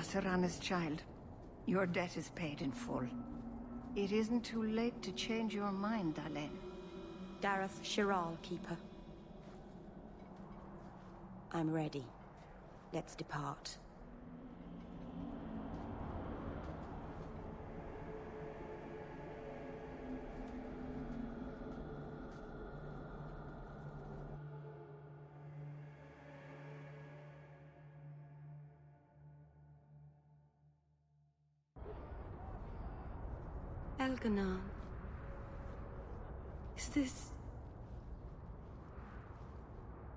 Serana's child. Your debt is paid in full. It isn't too late to change your mind, Dalen. Dareth Shiral, Keeper. I'm ready. Let's depart. Elganon.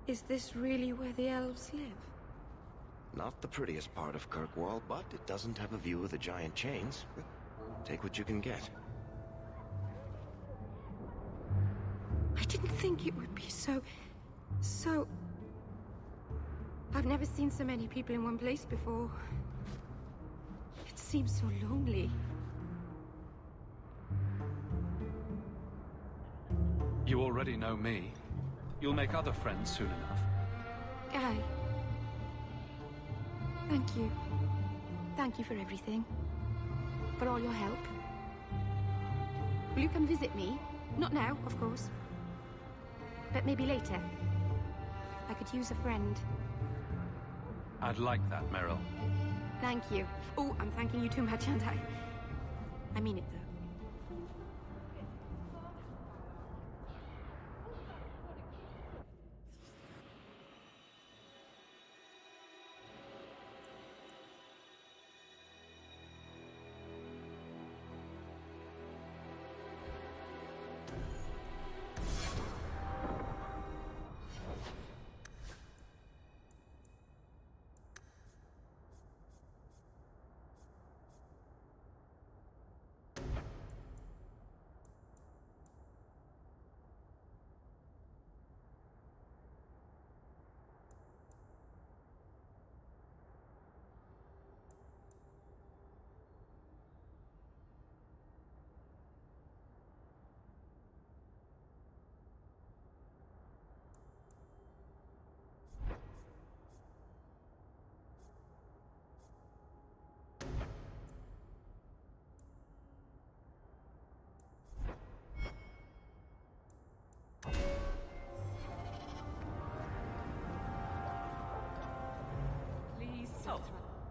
Is this really where the elves live? Not the prettiest part of Kirkwall, but it doesn't have a view of the giant chains. Take what you can get. I didn't think it would be so... I've never seen so many people in one place before. It seems so lonely. You already know me. You'll make other friends soon enough. Aye. Thank you. Thank you for everything. For all your help. Will you come visit me? Not now, of course. But maybe later. I could use a friend. I'd like that, Meryl. Thank you. Oh, I'm thanking you too much, aren't I? I mean it, though.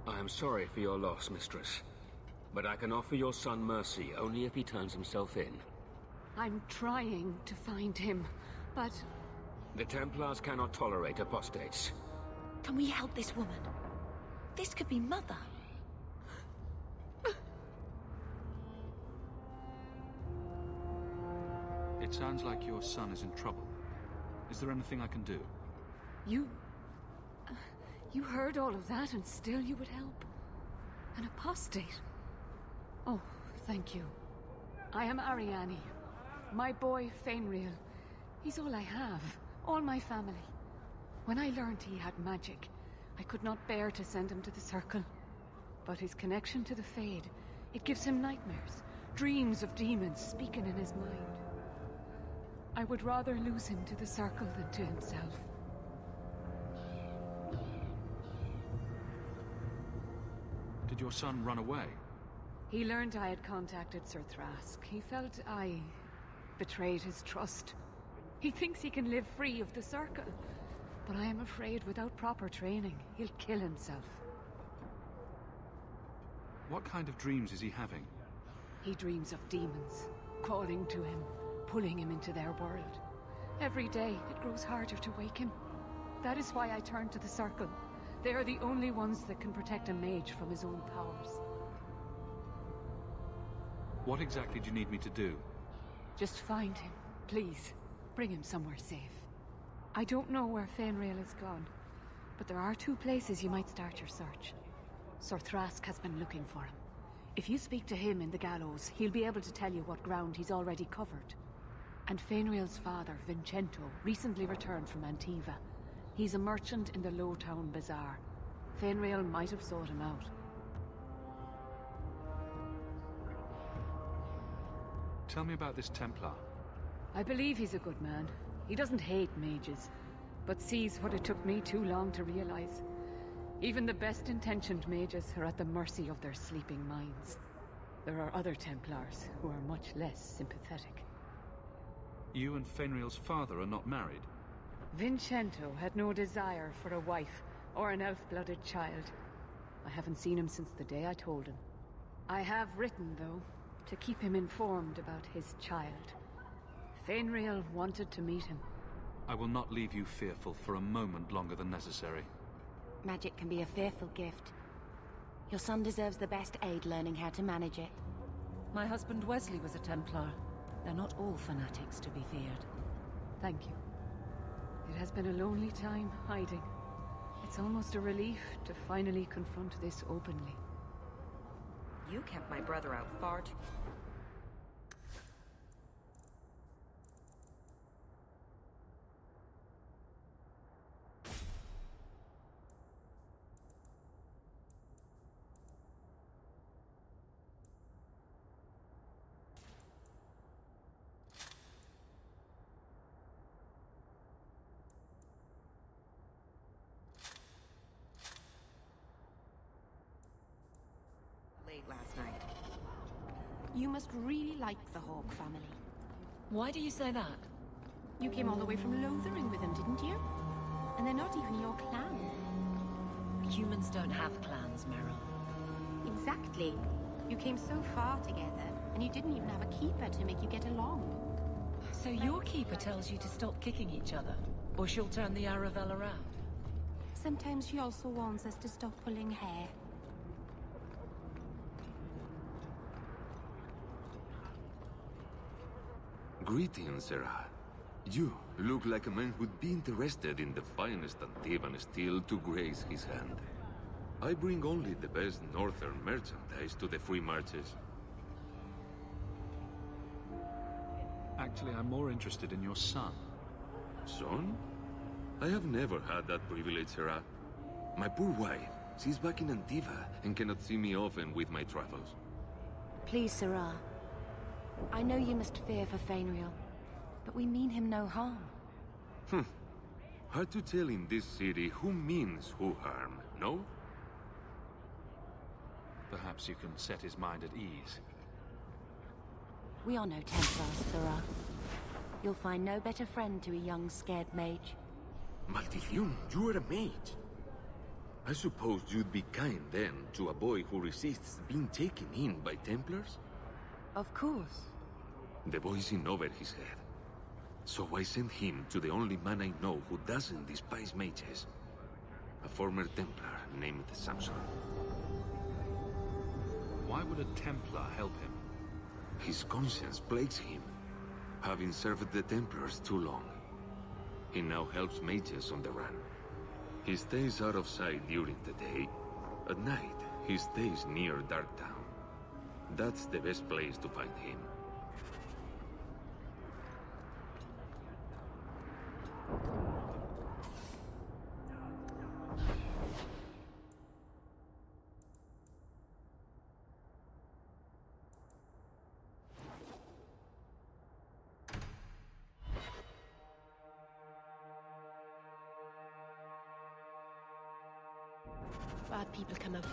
I am sorry for your loss, mistress. But I can offer your son mercy only if he turns himself in. I'm trying to find him, but... The Templars cannot tolerate apostates. Can we help this woman? This could be Mother. It sounds like your son is in trouble. Is there anything I can do? You heard all of that and still you would help? An apostate? Oh, thank you. I am Ariane. My boy, Fainriel. He's all I have. All my family. When I learned he had magic, I could not bear to send him to the Circle. But his connection to the Fade, it gives him nightmares. Dreams of demons speaking in his mind. I would rather lose him to the Circle than to himself. Did your son run away? He learned I had contacted Sir Thrask. He felt I betrayed his trust. He thinks he can live free of the Circle. But I am afraid without proper training, he'll kill himself. What kind of dreams is he having? He dreams of demons, calling to him, pulling him into their world. Every day, it grows harder to wake him. That is why I turned to the Circle. They are the only ones that can protect a mage from his own powers. What exactly do you need me to do? Just find him, please. Bring him somewhere safe. I don't know where Fainriel is gone, but there are 2 places you might start your search. Sir Thrask has been looking for him. If you speak to him in the gallows, he'll be able to tell you what ground he's already covered. And Fainriel's father, Vincento, recently returned from Antiva. He's a merchant in the Lowtown Bazaar. Fainriel might have sought him out. Tell me about this Templar. I believe he's a good man. He doesn't hate mages, but sees what it took me too long to realize. Even the best-intentioned mages are at the mercy of their sleeping minds. There are other Templars who are much less sympathetic. You and Fenriel's father are not married? Vincento had no desire for a wife or an elf-blooded child. I haven't seen him since the day I told him. I have written, though, to keep him informed about his child. Fenriel wanted to meet him. I will not leave you fearful for a moment longer than necessary. Magic can be a fearful gift. Your son deserves the best aid learning how to manage it. My husband Wesley was a Templar. They're not all fanatics to be feared. Thank you. It has been a lonely time hiding. It's almost a relief to finally confront this openly. You kept my brother out far too... late last night. You must really like the Hawk family. Why do you say that? You came all the way from Lothering with them, didn't you? And they're not even your clan. Humans don't have clans, Meryl. Exactly. You came so far together, and you didn't even have a keeper to make you get along. So your keeper tells you to stop kicking each other, or she'll turn the Aravel around? Sometimes she also warns us to stop pulling hair. Greetings, Sarah. You look like a man who'd be interested in the finest Antivan steel to grace his hand. I bring only the best northern merchandise to the free marches. Actually, I'm more interested in your son. Son? I have never had that privilege, Sarah. My poor wife, she's back in Antiva and cannot see me often with my travels. Please, Sarah. I know you must fear for Fenriel, but we mean him no harm. Hard to tell in this city who means who harm, no? Perhaps you can set his mind at ease. We are no Templars, Sarah. You'll find no better friend to a young, scared mage. Maldición, you are a mage. I suppose you'd be kind then to a boy who resists being taken in by Templars? Of course. The boy's in over his head. So I sent him to the only man I know who doesn't despise mages. A former Templar named Samson. Why would a Templar help him? His conscience plagues him, having served the Templars too long. He now helps mages on the run. He stays out of sight during the day. At night, he stays near Darktown. That's the best place to find him. Bad people come out.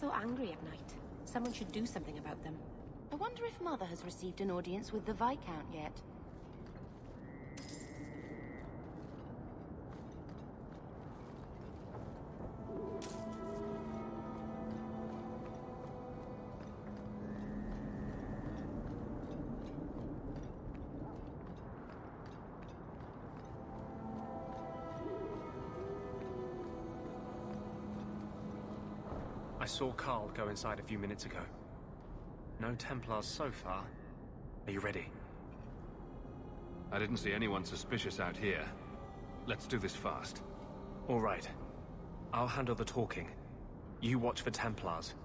So angry at night. Someone should do something about them. I wonder if Mother has received an audience with the Viscount yet. I saw Carl go inside a few minutes ago. No Templars so far. Are you ready? I didn't see anyone suspicious out here. Let's do this fast. All right. I'll handle the talking. You watch for Templars.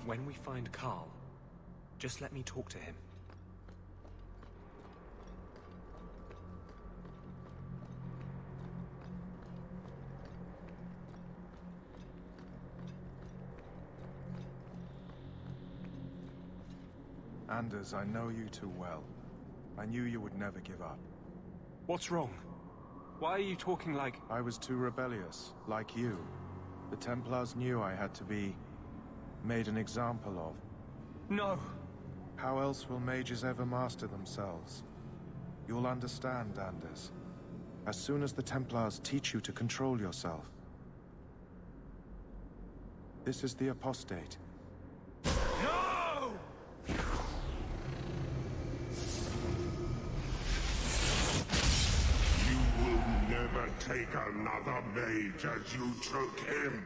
When we find Carl, just let me talk to him. Anders, I know you too well. I knew you would never give up. What's wrong? Why are you talking like... I was too rebellious, like you. The Templars knew I had to be... made an example of. No! How else will mages ever master themselves? You'll understand, Anders. As soon as the Templars teach you to control yourself. This is the apostate. No! You will never take another mage as you took him.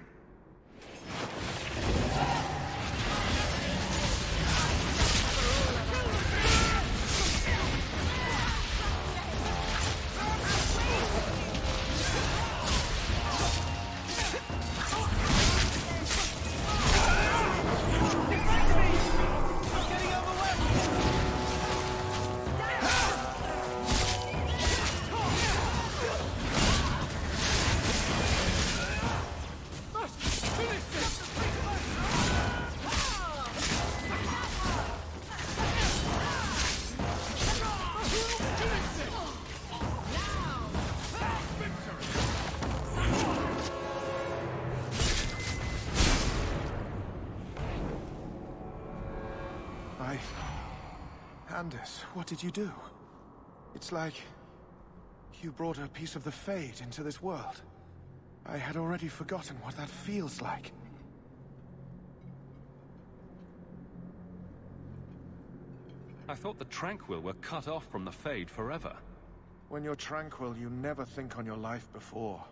Anders, what did you do? It's like... you brought a piece of the Fade into this world. I had already forgotten what that feels like. I thought the Tranquil were cut off from the Fade forever. When you're tranquil, you never think on your life before.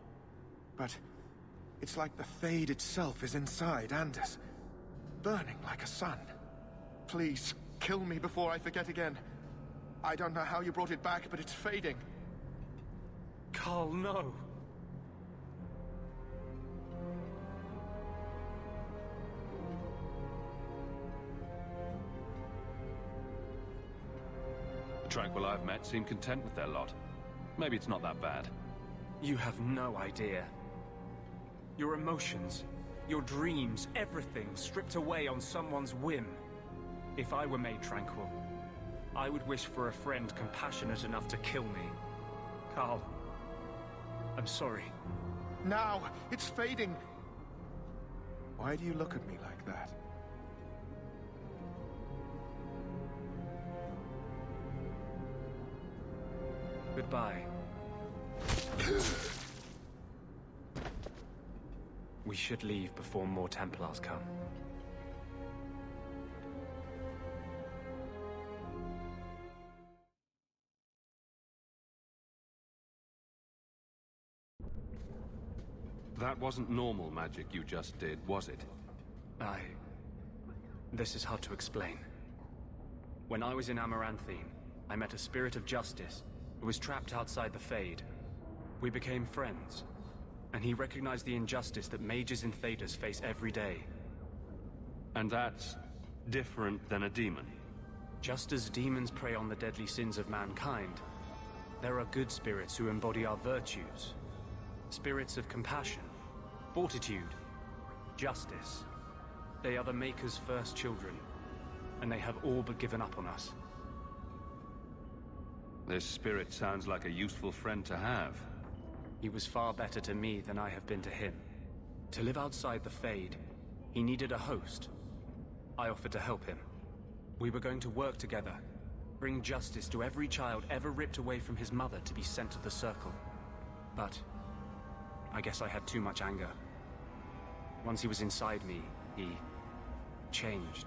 But it's like the Fade itself is inside Anders, burning like a sun. Please, kill me before I forget again. I don't know how you brought it back, but it's fading. Carl, no! The Tranquil I've met seem content with their lot. Maybe it's not that bad. You have no idea. Your emotions, your dreams, everything stripped away on someone's whim. If I were made tranquil, I would wish for a friend compassionate enough to kill me. Carl, I'm sorry. Now! It's fading! Why do you look at me like that? Goodbye. We should leave before more Templars come. That wasn't normal magic you just did, was it? This is hard to explain. When I was in Amaranthine, I met a spirit of justice who was trapped outside the Fade. We became friends, and he recognized the injustice that mages and Thaders face every day. And that's different than a demon? Just as demons prey on the deadly sins of mankind, there are good spirits who embody our virtues. Spirits of compassion, fortitude, justice. They are the Maker's first children, and they have all but given up on us. This spirit sounds like a useful friend to have. He was far better to me than I have been to him. To live outside the Fade, he needed a host. I offered to help him. We were going to work together, bring justice to every child ever ripped away from his mother to be sent to the Circle. But I guess I had too much anger. Once he was inside me, he changed.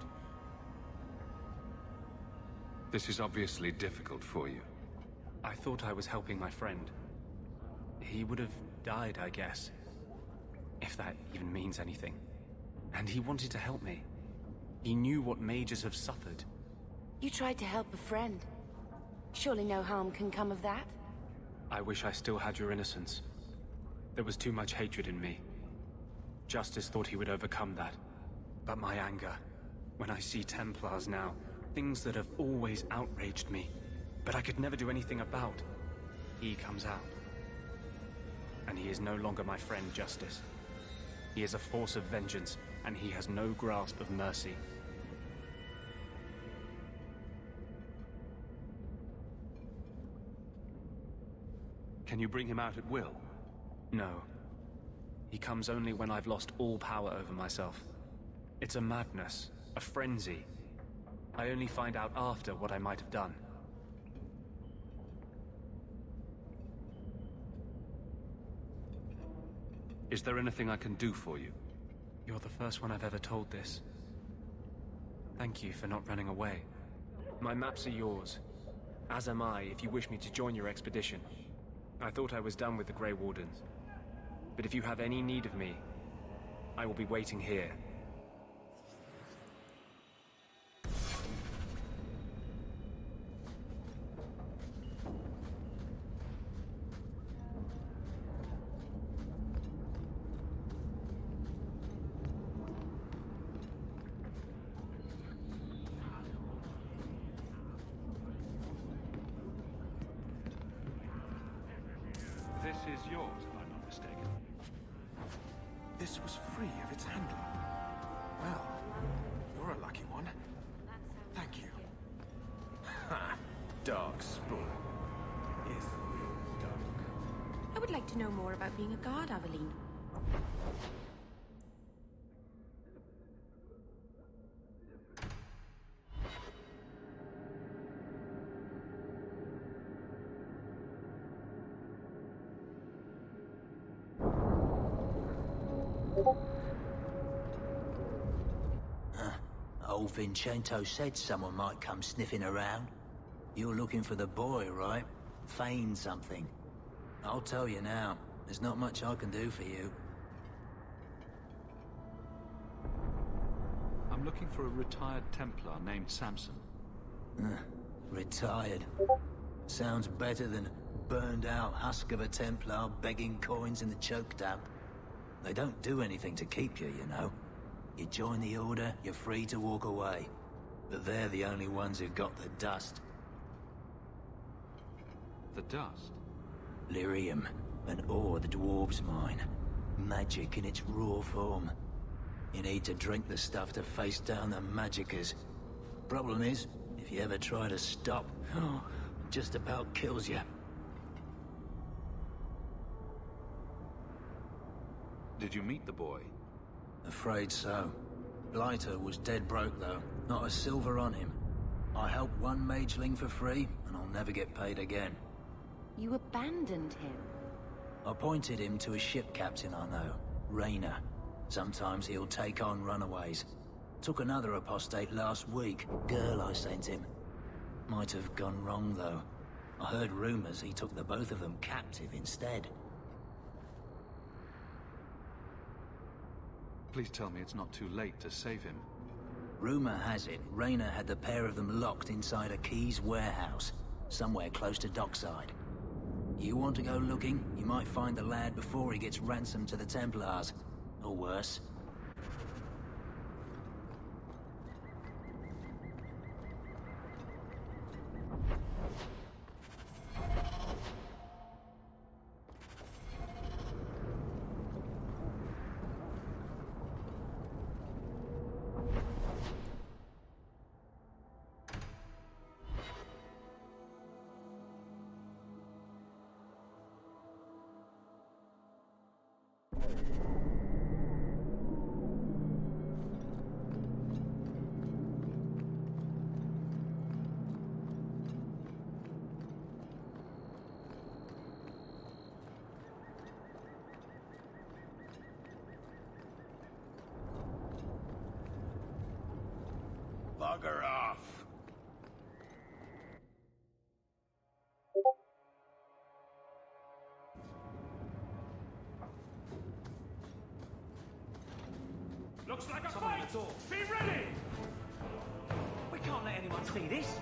This is obviously difficult for you. I thought I was helping my friend. He would have died, I guess. If that even means anything. And he wanted to help me. He knew what mages have suffered. You tried to help a friend. Surely no harm can come of that? I wish I still had your innocence. There was too much hatred in me. Justice thought he would overcome that. But my anger, when I see Templars now, things that have always outraged me, but I could never do anything about, he comes out. And he is no longer my friend, Justice. He is a force of vengeance, and he has no grasp of mercy. Can you bring him out at will? No. He comes only when I've lost all power over myself. It's a madness, a frenzy. I only find out after what I might have done. Is there anything I can do for you? You're the first one I've ever told this. Thank you for not running away. My maps are yours. As am I, if you wish me to join your expedition. I thought I was done with the Grey Wardens. But if you have any need of me, I will be waiting here. This is yours, if I'm not mistaken. This was free of its handler. Well, you're a lucky one. Thank you. Ha! Dark spoon. Is real dark. I would like to know more about being a guard, Aveline. Old Vincento said someone might come sniffing around. You're looking for the boy, right? Feign something. I'll tell you now, there's not much I can do for you. I'm looking for a retired Templar named Samson. Retired. Sounds better than burned-out husk of a Templar begging coins in the choke damp. They don't do anything to keep you, you know. You join the Order, you're free to walk away. But they're the only ones who've got the dust. The dust? Lyrium, an ore the dwarves mine. Magic in its raw form. You need to drink the stuff to face down the magicers. Problem is, if you ever try to stop, it just about kills you. Did you meet the boy? Afraid so. Blighter was dead broke, though. Not a silver on him. I helped one mageling for free, and I'll never get paid again. You abandoned him? I pointed him to a ship captain I know, Rayner. Sometimes he'll take on runaways. Took another apostate last week, girl I sent him. Might have gone wrong, though. I heard rumors he took the both of them captive instead. Please tell me it's not too late to save him. Rumor has it, Rayner had the pair of them locked inside a Keys warehouse, somewhere close to dockside. You want to go looking? You might find the lad before he gets ransomed to the Templars. Or worse. Bugger off! Looks like a fight! Be ready! We can't let anyone see this.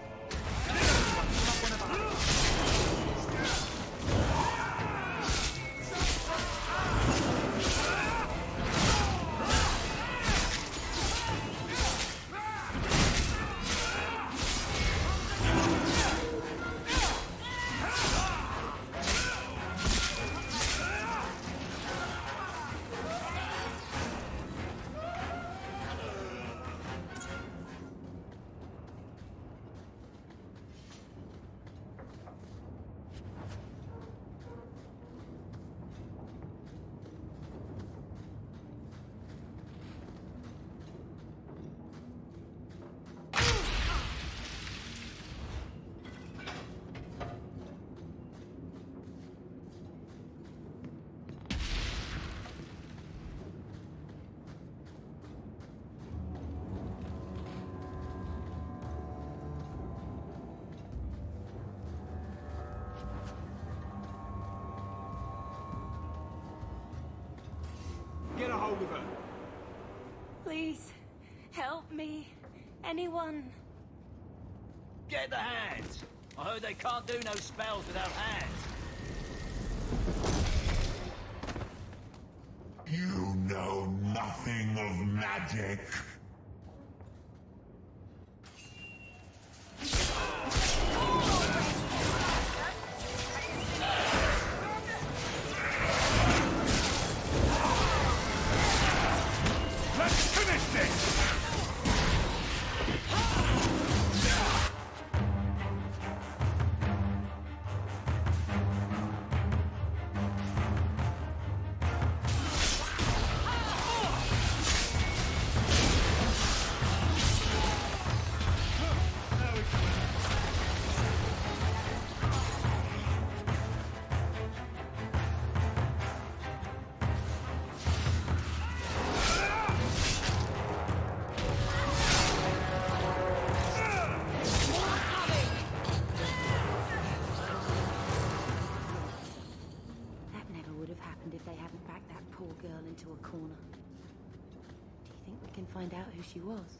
Get a hold of her. Please, help me. Anyone. Get the hands. I heard they can't do no spells without hands. You know nothing of magic. Let's finish this! If they hadn't backed that poor girl into a corner. Do you think we can find out who she was?